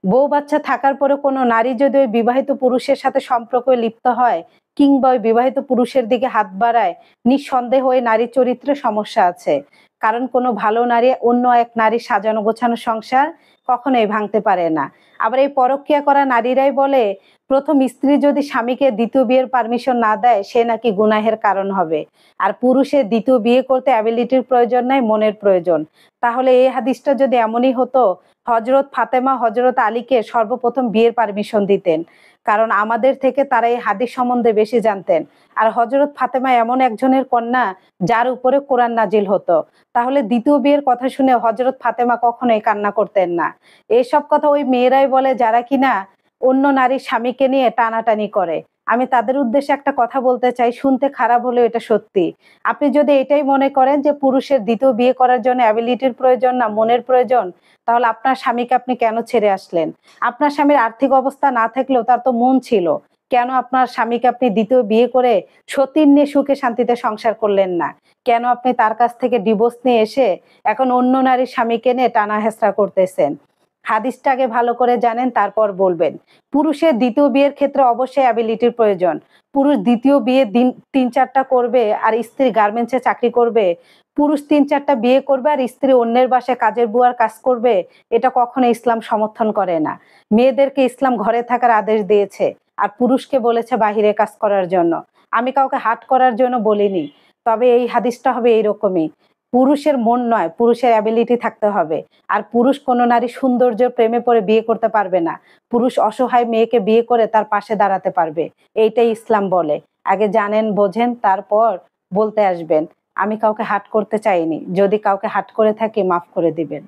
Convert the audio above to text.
বউ বাচ্চা থাকার পরে কোনো নারী যদি ওই বিবাহিত পুরুষের সাথে সম্পর্কে লিপ্ত হয় কিংবা ওই বিবাহিত পুরুষের দিকে হাত বাড়ায়, নিঃসন্দেহে ওই নারীর চরিত্রে সমস্যা আছে। কারণ কোনো ভালো নারী অন্য এক নারীর সাজানো গোছানো সংসার কখনোই ভাঙতে পারে না। আবার এই পরক্রিয়া করা নারীরাই বলে, প্রথম স্ত্রী যদি স্বামীকে দ্বিতীয় বিয়ের পারমিশন না দেয় সে নাকি গুনাহের কারণ হবে। আর পুরুষের দ্বিতীয় বিয়ে করতে অ্যাবিলিটির প্রয়োজন নাই, মনের প্রয়োজন। তাহলে এই হাদিসটা যদি এমনই হতো, হযরত ফাতেমা হযরত আলীকে সর্বপ্রথম বিয়ের পারমিশন দিতেন। কারণ আমাদের থেকে তারা এই হাদিস সম্বন্ধে বেশি জানতেন। আর হযরত ফাতেমা এমন একজনের কন্যা যার উপরে কোরআন নাজিল হতো। তাহলে দ্বিতীয় বিয়ের কথা শুনে হযরত ফাতেমা কখনোই কান্না করতেন না। এসব কথা ওই মেয়েরাই বলে যারা কিনা অন্য নারীর স্বামীকে নিয়ে টানাটানি করে। আমি তাদের উদ্দেশ্যে একটা কথা বলতে চাই, শুনতে খারাপ হলেও এটা সত্যি। আপনি যদি এটাই মনে করেন যে পুরুষের দ্বিতীয় বিয়ে করার জন্য অ্যাবিলিটির প্রয়োজন না মনের প্রয়োজন, তাহলে আপনার স্বামীকে আপনি কেন ছেড়ে আসলেন? আপনার স্বামীর আর্থিক অবস্থা না থাকলেও তার তো মন ছিল। কেন আপনার স্বামীকে আপনি দ্বিতীয় বিয়ে করে সতীন নিয়ে সুখে শান্তিতে সংসার করলেন না? কেন আপনি তার কাছ থেকে ডিভোর্স নিয়ে এসে এখন অন্য নারীর স্বামীকে নিয়ে টানা হেঁচড়া করতেছেন? হাদিসটা আগে ভালো করে জানেন, তারপর বলবেন। পুরুষের দ্বিতীয় বিয়ের ক্ষেত্রে অবশ্যই অ্যাবিলিটির প্রয়োজন। পুরুষ দ্বিতীয় বিয়ে দিন ৩-৪টা করবে আর স্ত্রী গার্মেন্টসে চাকরি করবে। পুরুষ ৩-৪টা বিয়ে করবে আর স্ত্রী অন্যের বাসায় কাজের বুয়ার কাজ করবে। এটা কখনো ইসলাম সমর্থন করে না। মেয়েদেরকে ইসলাম ঘরে থাকার আদেশ দিয়েছে। আর পুরুষকে বলেছে বাহিরে কাজ করার জন্য। আমি কাউকে হাট করার জন্য বলিনি। তবে এই হাদিসটা হবে এইরকমই। পুরুষের মন নয়, পুরুষের অ্যাবিলিটি থাকতে হবে। আর পুরুষ কোনো নারী সৌন্দর্যের প্রেমে পড়ে বিয়ে করতে পারবে না। পুরুষ অসহায় মেয়েকে বিয়ে করে তার পাশে দাঁড়াতে পারবে। এইটাই ইসলাম বলে। আগে জানেন, বোঝেন, তারপর বলতে আসবেন। আমি কাউকে হাট করতে চাইনি। যদি কাউকে হাট করে থাকি মাফ করে দিবেন।